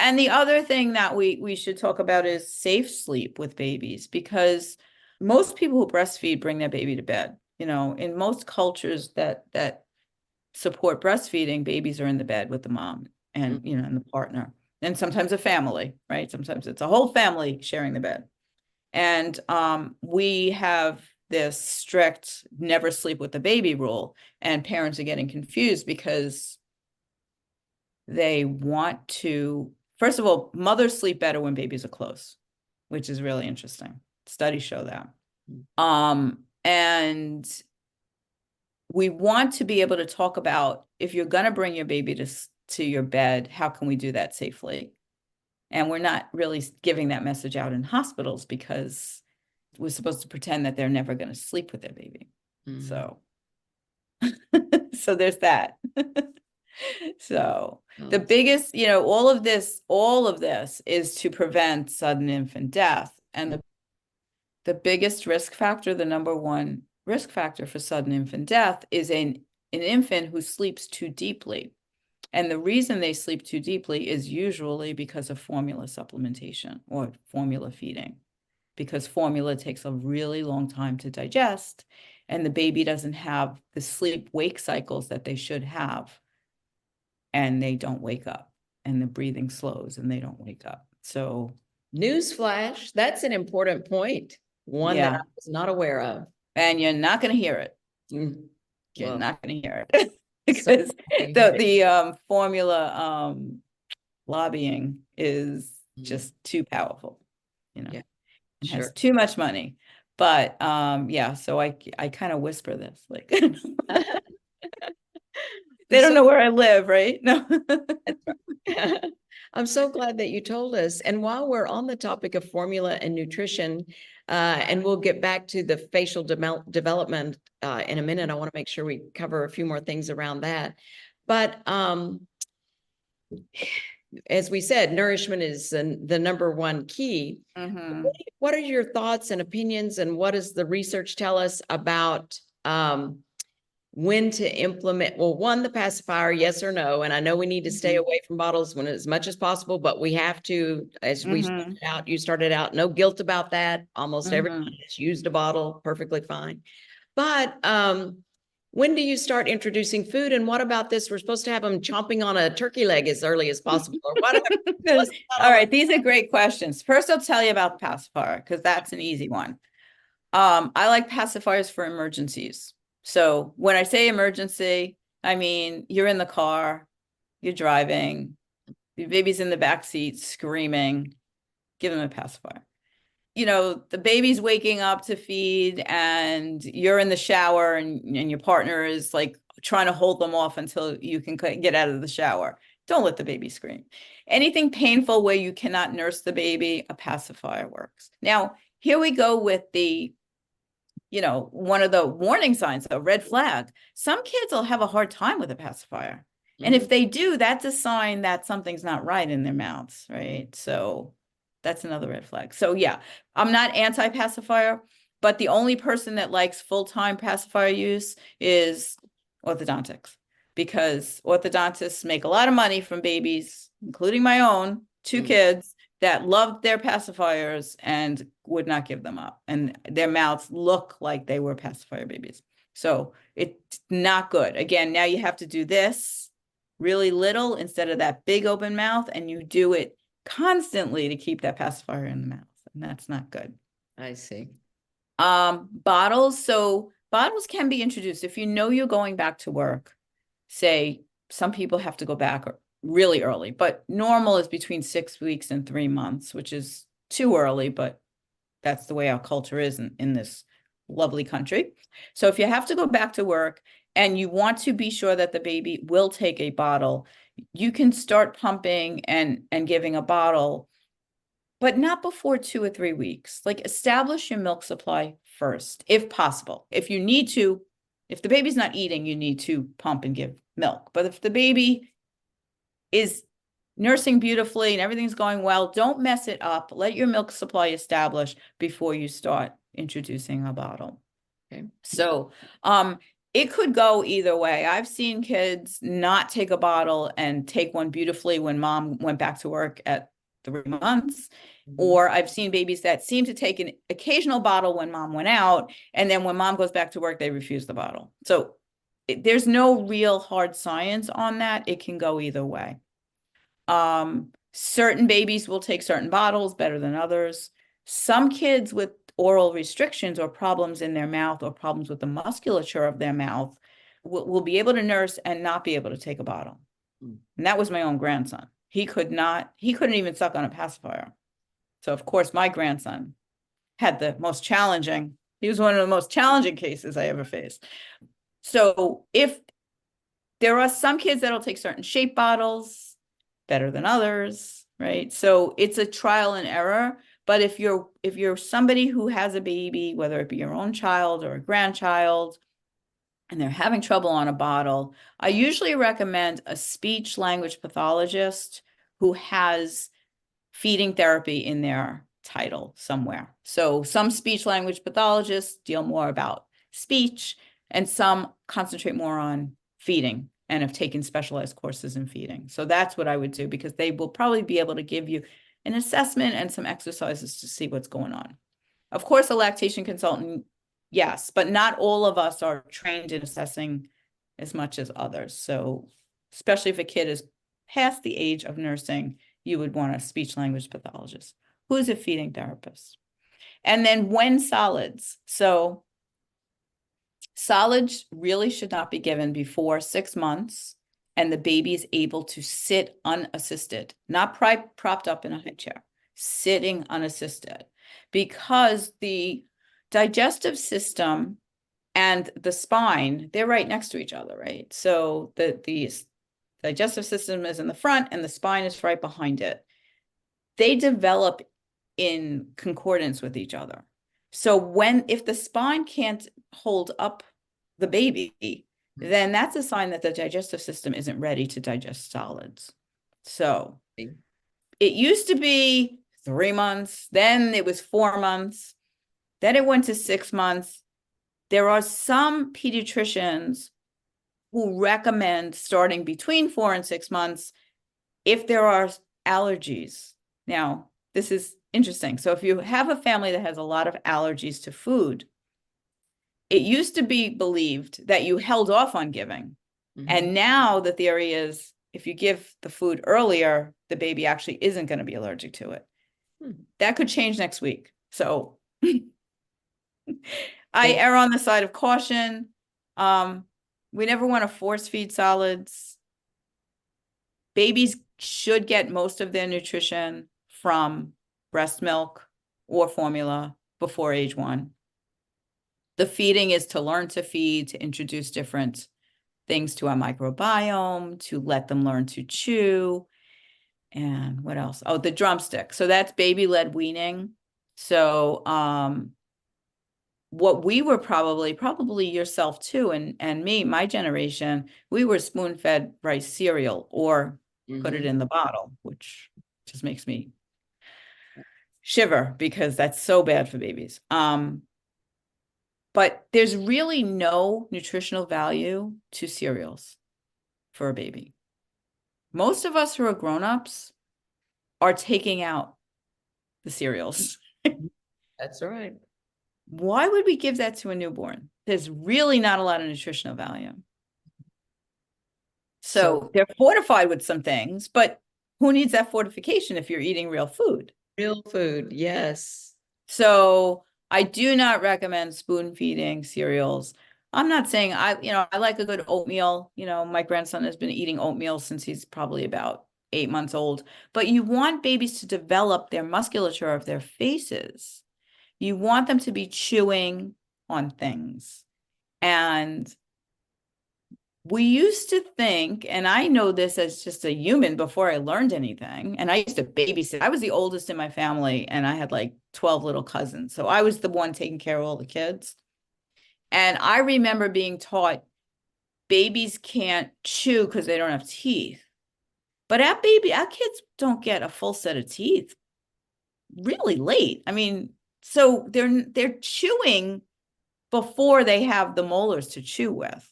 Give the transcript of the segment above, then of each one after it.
And the other thing that we should talk about is safe sleep with babies, because most people who breastfeed bring their baby to bed. In most cultures that support breastfeeding, babies are in the bed with the mom and, and the partner, and sometimes a family, right? Sometimes it's a whole family sharing the bed. And we have this strict never sleep with the baby rule, and parents are getting confused because they want to, first of all, mothers sleep better when babies are close, which is really interesting. Studies show that. And we want to be able to talk about, if you're going to bring your baby to your bed, how can we do that safely? And we're not really giving that message out in hospitals because we're supposed to pretend that they're never going to sleep with their baby. So, so there's that. So the biggest, all of this is to prevent sudden infant death. And the biggest risk factor, the number one risk factor for sudden infant death is an infant who sleeps too deeply. And the reason they sleep too deeply is usually because of formula supplementation or formula feeding, because formula takes a really long time to digest, and the baby doesn't have the sleep-wake cycles that they should have, and they don't wake up, and the breathing slows and they don't wake up. So newsflash, that's an important point, one that I was not aware of. And you're not going to hear it. You're not going to hear it. Because the formula lobbying is just too powerful, it has too much money. But so I kind of whisper this, like they don't know where I live, right? No. I'm so glad that you told us. And while we're on the topic of formula and nutrition, and we'll get back to the facial development in a minute, I want to make sure we cover a few more things around that. But as we said, nourishment is the number one key. What are your thoughts and opinions, and what does the research tell us about when to implement, one, the pacifier, yes or no? And I know we need to stay away from bottles when as much as possible, but we have to, as we started out, you started out, no guilt about that. Almost everyone has used a bottle, perfectly fine. But when do you start introducing food? And what about this? We're supposed to have them chomping on a turkey leg as early as possible. Or what? All right, these are great questions. First, I'll tell you about the pacifier, because that's an easy one. I like pacifiers for emergencies. So when I say emergency, I mean, you're in the car, you're driving, your baby's in the back seat screaming, give them a pacifier. The baby's waking up to feed, and you're in the shower, and your partner is like trying to hold them off until you can get out of the shower. Don't let the baby scream. Anything painful where you cannot nurse the baby, a pacifier works. Now, here we go with the one of the warning signs, a red flag. Some kids will have a hard time with a pacifier. And if they do, that's a sign that something's not right in their mouths, right? So that's another red flag. So yeah, I'm not anti-pacifier, but the only person that likes full-time pacifier use is orthodontics, because orthodontists make a lot of money from babies, including my own 2 kids, that loved their pacifiers and would not give them up. And their mouths look like they were pacifier babies. So it's not good. Again, now you have to do this really little instead of that big open mouth, and you do it constantly to keep that pacifier in the mouth. And that's not good. I see. Bottles. So bottles can be introduced if you're going back to work. Say some people have to go back really early, but normal is between 6 weeks and 3 months, which is too early, but that's the way our culture is in this lovely country. So if you have to go back to work and you want to be sure that the baby will take a bottle, you can start pumping and giving a bottle, but not before 2 or 3 weeks. Like, establish your milk supply first, if possible. If the baby's not eating, you need to pump and give milk. But if the baby is nursing beautifully and everything's going well, don't mess it up. Let your milk supply establish before you start introducing a bottle. Okay. So it could go either way. I've seen kids not take a bottle and take one beautifully when mom went back to work at 3 months. Or I've seen babies that seem to take an occasional bottle when mom went out, and then when mom goes back to work, they refuse the bottle. So there's no real hard science on that. It can go either way. Certain babies will take certain bottles better than others. Some kids with oral restrictions or problems in their mouth or problems with the musculature of their mouth will be able to nurse and not be able to take a bottle. And that was my own grandson. He couldn't even suck on a pacifier. So of course my grandson had he was one of the most challenging cases I ever faced. So if there are some kids that'll take certain shape bottles better than others, right? So it's a trial and error. But if you're somebody who has a baby, whether it be your own child or a grandchild, and they're having trouble on a bottle, I usually recommend a speech language pathologist who has feeding therapy in their title somewhere. So some speech language pathologists deal more about speech, and some concentrate more on feeding and have taken specialized courses in feeding. So that's what I would do, because they will probably be able to give you an assessment and some exercises to see what's going on. Of course, a lactation consultant, yes, but not all of us are trained in assessing as much as others. So especially if a kid is past the age of nursing, you would want a speech language pathologist who's a feeding therapist. And then when solids. So solids really should not be given before 6 months and the baby is able to sit unassisted, not propped up in a high chair, sitting unassisted, because the digestive system and the spine, they're right next to each other, right? So the digestive system is in the front and the spine is right behind it. They develop in concordance with each other. So if the spine can't hold up the baby, then that's a sign that the digestive system isn't ready to digest solids. So it used to be 3 months, then it was 4 months, then it went to 6 months. There are some pediatricians who recommend starting between 4 and 6 months if there are allergies. Now, this is interesting. So if you have a family that has a lot of allergies to food, it used to be believed that you held off on giving. And now the theory is if you give the food earlier, the baby actually isn't going to be allergic to it. That could change next week. So I err on the side of caution. We never want to force feed solids. Babies should get most of their nutrition from breast milk or formula before age 1. The feeding is to learn to feed, to introduce different things to our microbiome, to let them learn to chew. And what else? Oh, the drumstick. So that's baby-led weaning. So what we were probably yourself too, and me, my generation, we were spoon-fed rice cereal or put it in the bottle, which just makes me shiver because that's so bad for babies. But there's really no nutritional value to cereals for a baby. Most of us who are grown-ups are taking out the cereals. That's right. Why would we give that to a newborn? There's really not a lot of nutritional value. So they're fortified with some things, but who needs that fortification if you're eating real food? Real food, yes. So I do not recommend spoon feeding cereals. I'm not saying I like a good oatmeal. My grandson has been eating oatmeal since he's probably about 8 months old. But you want babies to develop their musculature of their faces. You want them to be chewing on things. And we used to think, and I know this as just a human before I learned anything, and I used to babysit. I was the oldest in my family, and I had like 12 little cousins. So I was the one taking care of all the kids. And I remember being taught babies can't chew because they don't have teeth. But our kids don't get a full set of teeth really late. I mean, so they're chewing before they have the molars to chew with.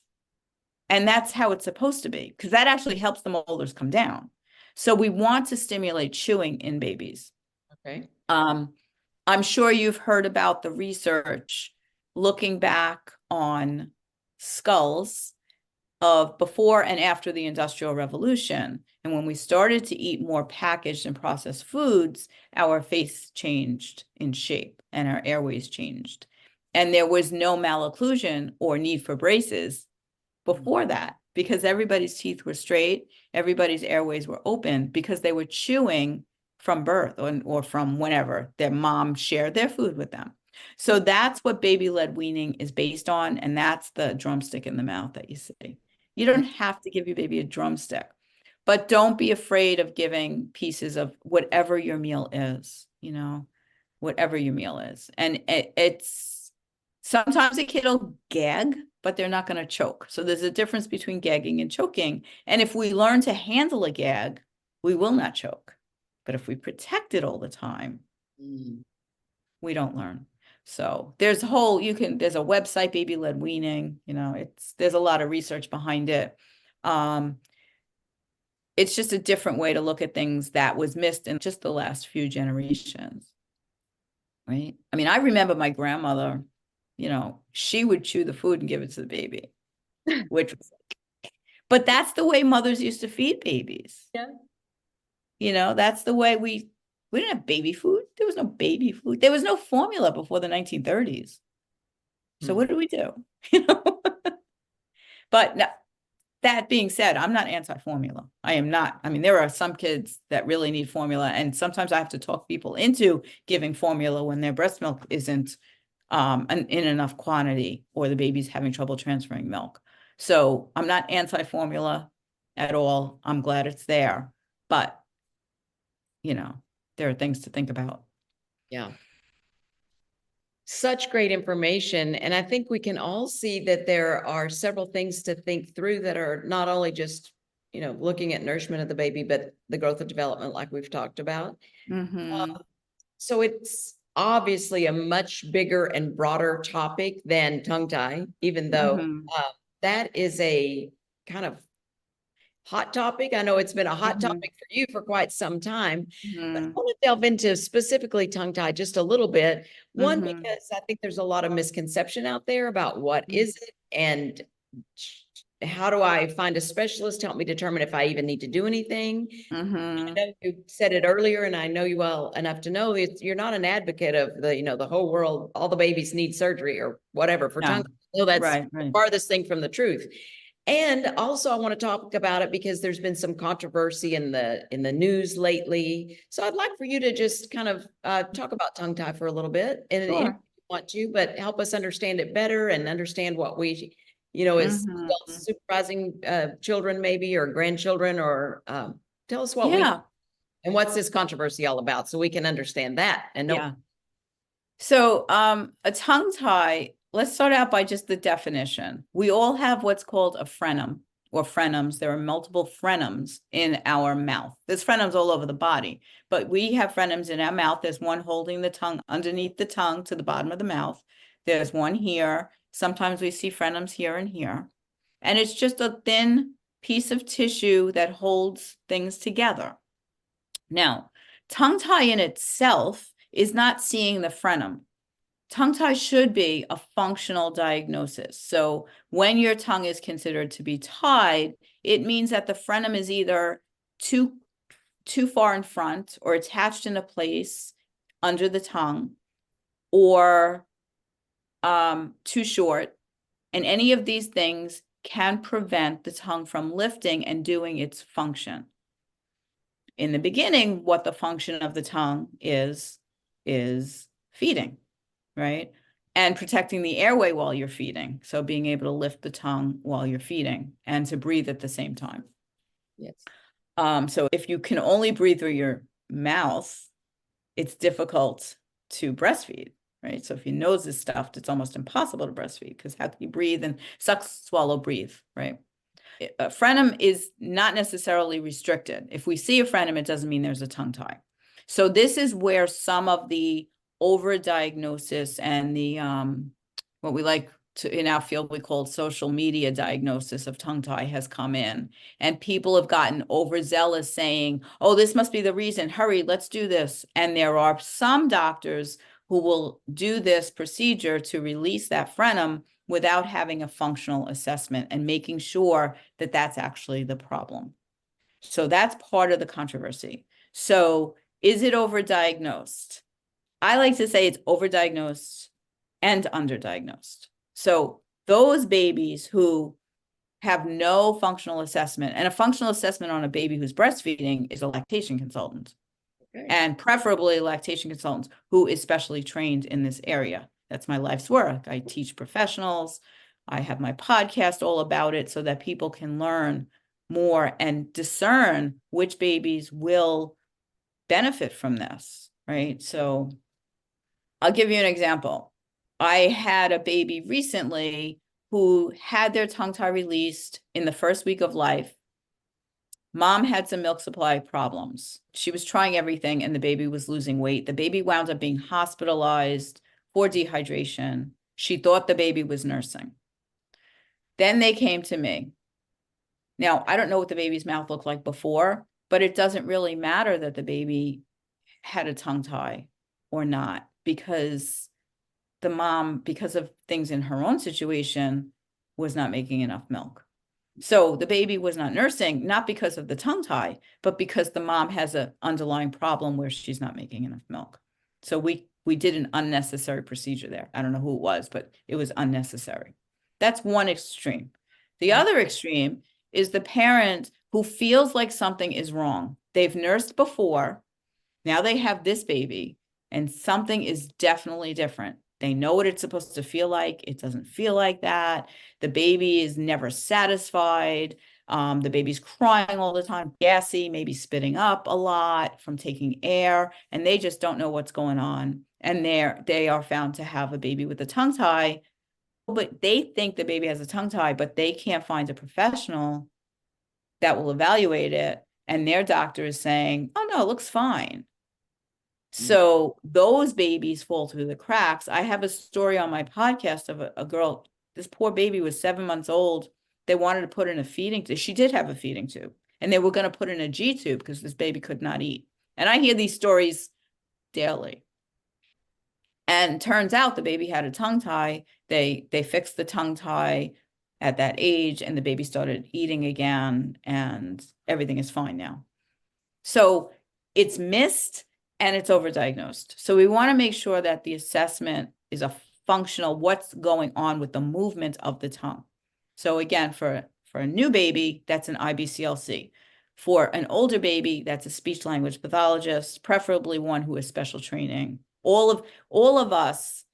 And that's how it's supposed to be, because that actually helps the molars come down. So we want to stimulate chewing in babies. Okay. I'm sure you've heard about the research looking back on skulls of before and after the Industrial Revolution. And when we started to eat more packaged and processed foods, our face changed in shape and our airways changed. And there was no malocclusion or need for braces before that, because everybody's teeth were straight, everybody's airways were open, because they were chewing from birth or from whenever their mom shared their food with them. So that's what baby-led weaning is based on, and that's the drumstick in the mouth that you see. You don't have to give your baby a drumstick, but don't be afraid of giving pieces of whatever your meal is, whatever your meal is. And it's sometimes a kid will gag, but they're not going to choke. So there's a difference between gagging and choking. And if we learn to handle a gag, we will not choke. But if we protect it all the time, we don't learn. So there's a website, baby-led weaning, there's a lot of research behind it. It's just a different way to look at things that was missed in just the last few generations. Right. I mean, I remember my grandmother, she would chew the food and give it to the baby, but that's the way mothers used to feed babies. Yeah. That's the way we didn't have baby food. There was no baby food. There was no formula before the 1930s. So what do we do? But now, that being said, I'm not anti-formula. I am not. I mean, there are some kids that really need formula, and sometimes I have to talk people into giving formula when their breast milk isn't in enough quantity, or the baby's having trouble transferring milk. So I'm not anti-formula at all. I'm glad it's there, but there are things to think about. Yeah. Such great information. And I think we can all see that there are several things to think through that are not only just, looking at nourishment of the baby, but the growth and development, like we've talked about. So it's obviously a much bigger and broader topic than tongue tie, even though that is a kind of hot topic. I know it's been a hot topic for you for quite some time, but I want to delve into specifically tongue tie just a little bit. One, because I think there's a lot of misconception out there about what is it, and how do I find a specialist to help me determine if I even need to do anything. I know you said it earlier, and I know you well enough to know that you're not an advocate of the whole world, all the babies need surgery or whatever for tongue. No, that's right. the farthest thing from the truth. And also, I want to talk about it because there's been some controversy in the news lately. So I'd like for you to just kind of talk about tongue tie for a little bit, and if you want to, but help us understand it better and understand what we, as supervising children maybe, or grandchildren, or tell us what and what's this controversy all about, so we can understand that. And So a tongue tie. Let's start out by just the definition. We all have what's called a frenum or frenums. There are multiple frenums in our mouth. There's frenums all over the body, but we have frenums in our mouth. There's one holding the tongue underneath the tongue to the bottom of the mouth. There's one here. Sometimes we see frenums here and here. And it's just a thin piece of tissue that holds things together. Now, tongue tie in itself is not seeing the frenum. Tongue tie should be a functional diagnosis. So when your tongue is considered to be tied, it means that the frenum is either too far in front or attached in a place under the tongue, or too short. And any of these things can prevent the tongue from lifting and doing its function. In the beginning, what the function of the tongue is feeding. Right? And protecting the airway while you're feeding. So being able to lift the tongue while you're feeding and to breathe at the same time. Yes. So if you can only breathe through your mouth, it's difficult to breastfeed, right? So if your nose is stuffed, it's almost impossible to breastfeed, because how can you breathe and suck, swallow, breathe, right? A frenum is not necessarily restricted. If we see a frenum, it doesn't mean there's a tongue tie. So this is where some of the overdiagnosis and the what we like to, in our field, we call social media diagnosis of tongue tie has come in. And people have gotten overzealous saying, oh, this must be the reason, hurry, let's do this. And there are some doctors who will do this procedure to release that frenum without having a functional assessment and making sure that that's actually the problem. So that's part of the controversy. So is it overdiagnosed? I like to say it's overdiagnosed and underdiagnosed. So those babies who have no functional assessment, and a functional assessment on a baby who's breastfeeding is a lactation consultant, and preferably a lactation consultant who is specially trained in this area. That's my life's work. I teach professionals. I have my podcast all about it so that people can learn more and discern which babies will benefit from this, right? So I'll give you an example. I had a baby recently who had their tongue tie released in the first week of life. Mom had some milk supply problems. She was trying everything and the baby was losing weight. The baby wound up being hospitalized for dehydration. She thought the baby was nursing. Then they came to me. Now, I don't know what the baby's mouth looked like before, but it doesn't really matter that the baby had a tongue tie or not, because the mom, because of things in her own situation, was not making enough milk. So the baby was not nursing, not because of the tongue tie, but because the mom has an underlying problem where she's not making enough milk. So we did an unnecessary procedure there. I don't know who it was, but it was unnecessary. That's one extreme. The other extreme is the parent who feels like something is wrong. They've nursed before. Now they have this baby and something is definitely different. They know what it's supposed to feel like. It doesn't feel like that. The baby is never satisfied. The baby's crying all the time, gassy, maybe spitting up a lot from taking air, and they just don't know what's going on. And they are found to have a baby with a tongue tie, but they think the baby has a tongue tie, but they can't find a professional that will evaluate it. And their doctor is saying, oh no, it looks fine. So those babies fall through the cracks. I have a story on my podcast of a girl, this poor baby was 7 months old. They wanted to put in a feeding tube. She did have a feeding tube, and they were going to put in a G tube because this baby could not eat. And I hear these stories daily. And turns out the baby had a tongue tie. They fixed the tongue tie at that age, and the baby started eating again, and everything is fine now. So it's missed and it's overdiagnosed. So we want to make sure that the assessment is a functional, what's going on with the movement of the tongue. So again, for a new baby, that's an IBCLC. For an older baby, that's a speech language pathologist, preferably one who has special training. All of us,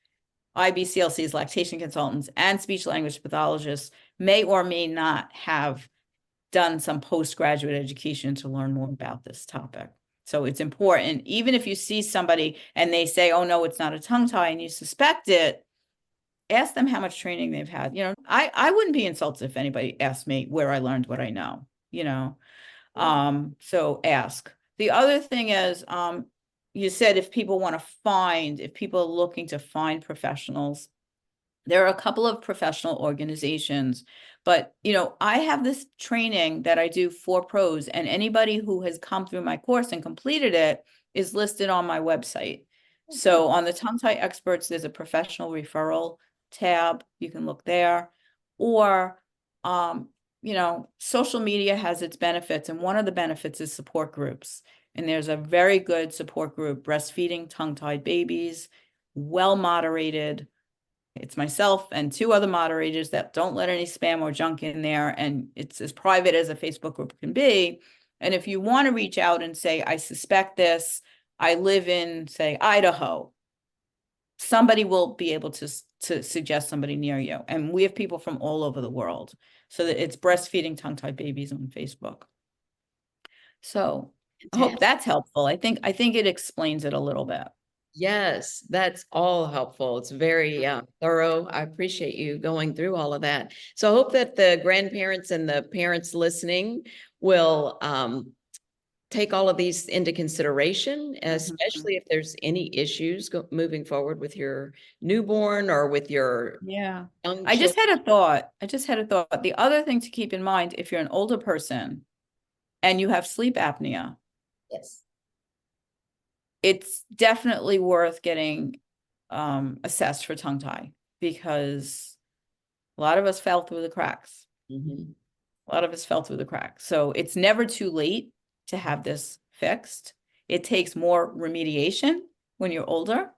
IBCLCs, lactation consultants, and speech language pathologists may or may not have done some postgraduate education to learn more about this topic. So it's important, even if you see somebody and they say, oh no, it's not a tongue tie, and you suspect it, ask them how much training they've had. You know, I wouldn't be insulted if anybody asked me where I learned what I know, you know. So ask. The other thing is, you said if people are looking to find professionals, there are a couple of professional organizations, but, you know, I have this training that I do for pros, and anybody who has come through my course and completed it is listed on my website. So on the tongue tie experts, there's a professional referral tab. You can look there, or, you know, social media has its benefits, and one of the benefits is support groups. And there's a very good support group, Breastfeeding Tongue-Tied Babies, well moderated. It's myself and 2 other moderators that don't let any spam or junk in there. And it's as private as a Facebook group can be. And if you want to reach out and say, I suspect this, I live in, say, Idaho, somebody will be able to suggest somebody near you. And we have people from all over the world. So that it's Breastfeeding Tongue-Tied Babies on Facebook. So I hope that's helpful. I think it explains it a little bit. Yes, that's all helpful. It's very thorough. I appreciate you going through all of that. So I hope that the grandparents and the parents listening will take all of these into consideration, especially if there's any issues moving forward with your newborn or with your Yeah. young I just children. had a thought. I just had a thought. The other thing to keep in mind, if you're an older person and you have sleep apnea, Yes. it's definitely worth getting assessed for tongue tie, because a lot of us fell through the cracks. Mhm. A lot of us fell through the cracks. So it's never too late to have this fixed. It takes more remediation when you're older,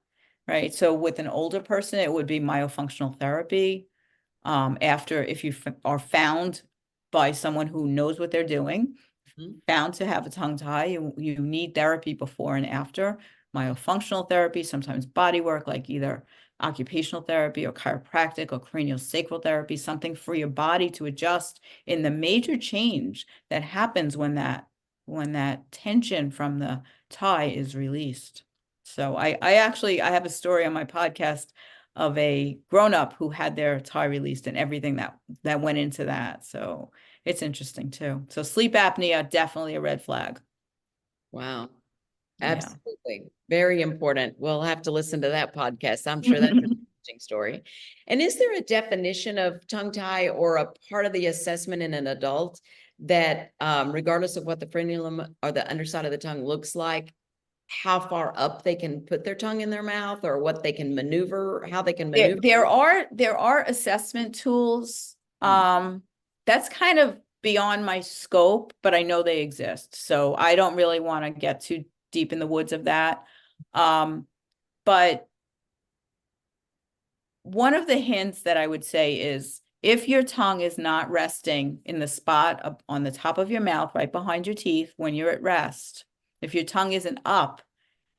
right? So with an older person, it would be myofunctional therapy. After, if you are found by someone who knows what they're doing, Mhm. found to have a tongue tie, you need therapy before and after. Myofunctional therapy, sometimes body work, like either occupational therapy or chiropractic or craniosacral therapy, something for your body to adjust in the major change that happens when that tension from the tie is released. So I actually have a story on my podcast of a grown-up who had their tie released and everything that went into that. So it's interesting too. So sleep apnea, definitely a red flag. Wow. Yeah. Absolutely. Very important. We'll have to listen to that podcast. I'm sure that's an interesting story. And is there a definition of tongue tie or a part of the assessment in an adult that, regardless of what the frenulum or the underside of the tongue looks like, how far up they can put their tongue in their mouth, or what they can maneuver, how they can maneuver? There are assessment tools. That's kind of beyond my scope, but I know they exist. So I don't really want to get too deep in the woods of that. But one of the hints that I would say is, if your tongue is not resting in the spot up on the top of your mouth, right behind your teeth when you're at rest, if your tongue isn't up,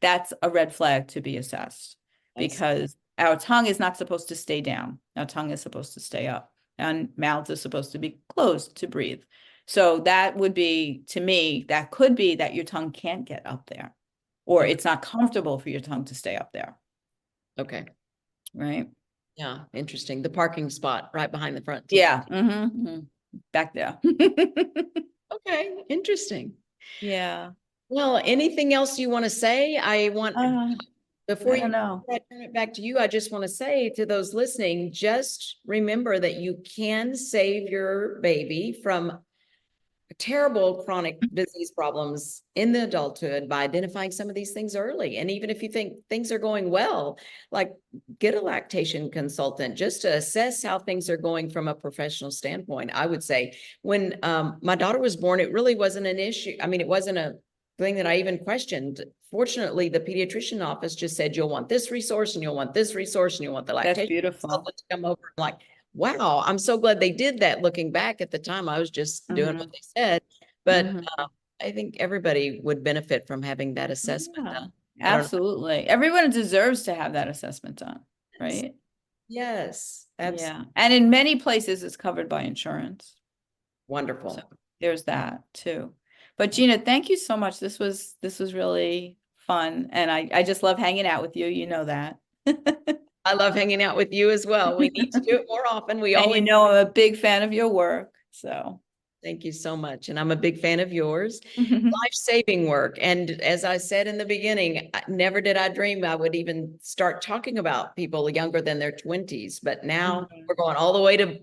that's a red flag to be assessed, because our tongue is not supposed to stay down. Our tongue is supposed to stay up, and mouths are supposed to be closed to breathe. So that would be, to me, that could be that your tongue can't get up there, or Okay. it's not comfortable for your tongue to stay up there. Okay. Right. Yeah. Interesting. The parking spot right behind the front teeth. Yeah. Back there. Okay. Interesting. Yeah. Well, anything else you want to say? Before I don't you know. turn it back to you, I just want to say to those listening, just remember that you can save your baby from terrible chronic disease problems in the adulthood by identifying some of these things early. And even if you think things are going well, like, get a lactation consultant just to assess how things are going from a professional standpoint. I would say when my daughter was born, it really wasn't an issue. I mean, it wasn't a thing that I even questioned. Fortunately, the pediatrician office just said, you'll want this resource and you'll want this resource and you'll want the That's lactation beautiful. consultant to come over. I'm like, wow, I'm so glad they did that. Looking back at the time, I was just doing what they said. But I think everybody would benefit from having that assessment Yeah, done. absolutely. Everyone deserves to have that assessment done, right? Yes, that's Yeah. And in many places, it's covered by insurance. wonderful. So there's that too. But Gina, thank you so much. This was really fun. And I just love hanging out with you. You know that. I love hanging out with you as well. We need to do it more often. We And always I'm a big fan of your work. So thank you so much. And I'm a big fan of yours. Life-saving work. And as I said in the beginning, never did I dream I would even start talking about people younger than their 20s. But now we're going all the way to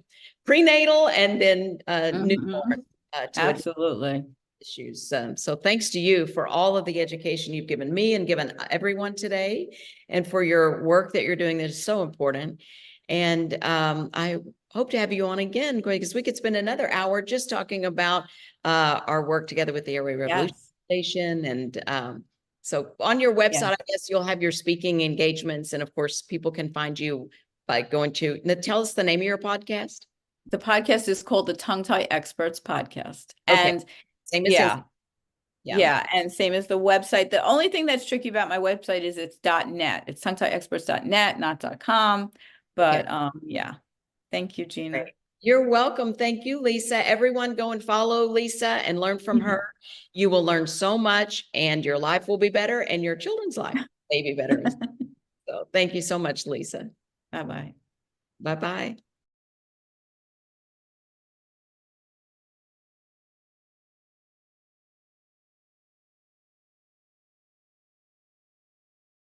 prenatal and then newborn to Absolutely. issues. So thanks to you for all of the education you've given me and given everyone today, and for your work that you're doing that is so important. And I hope to have you on again, because we could spend another hour just talking about our work together with the Airway Revolution Station. And so on your website, I guess you'll have your speaking engagements. And of course, people can find you by going to, tell us the name of your podcast. The podcast is called the Tongue Tie Experts Podcast. Okay. And same as yeah, and same as the website. The only thing that's tricky about my website is it's .net. It's tonguetieexperts.net, not .com. But yeah. Thank you, Gina. Great. You're welcome. Thank you, Lisa. Everyone go and follow Lisa and learn from her. You will learn so much, and your life will be better, and your children's life may be better. So thank you so much, Lisa. Bye-bye. Bye-bye.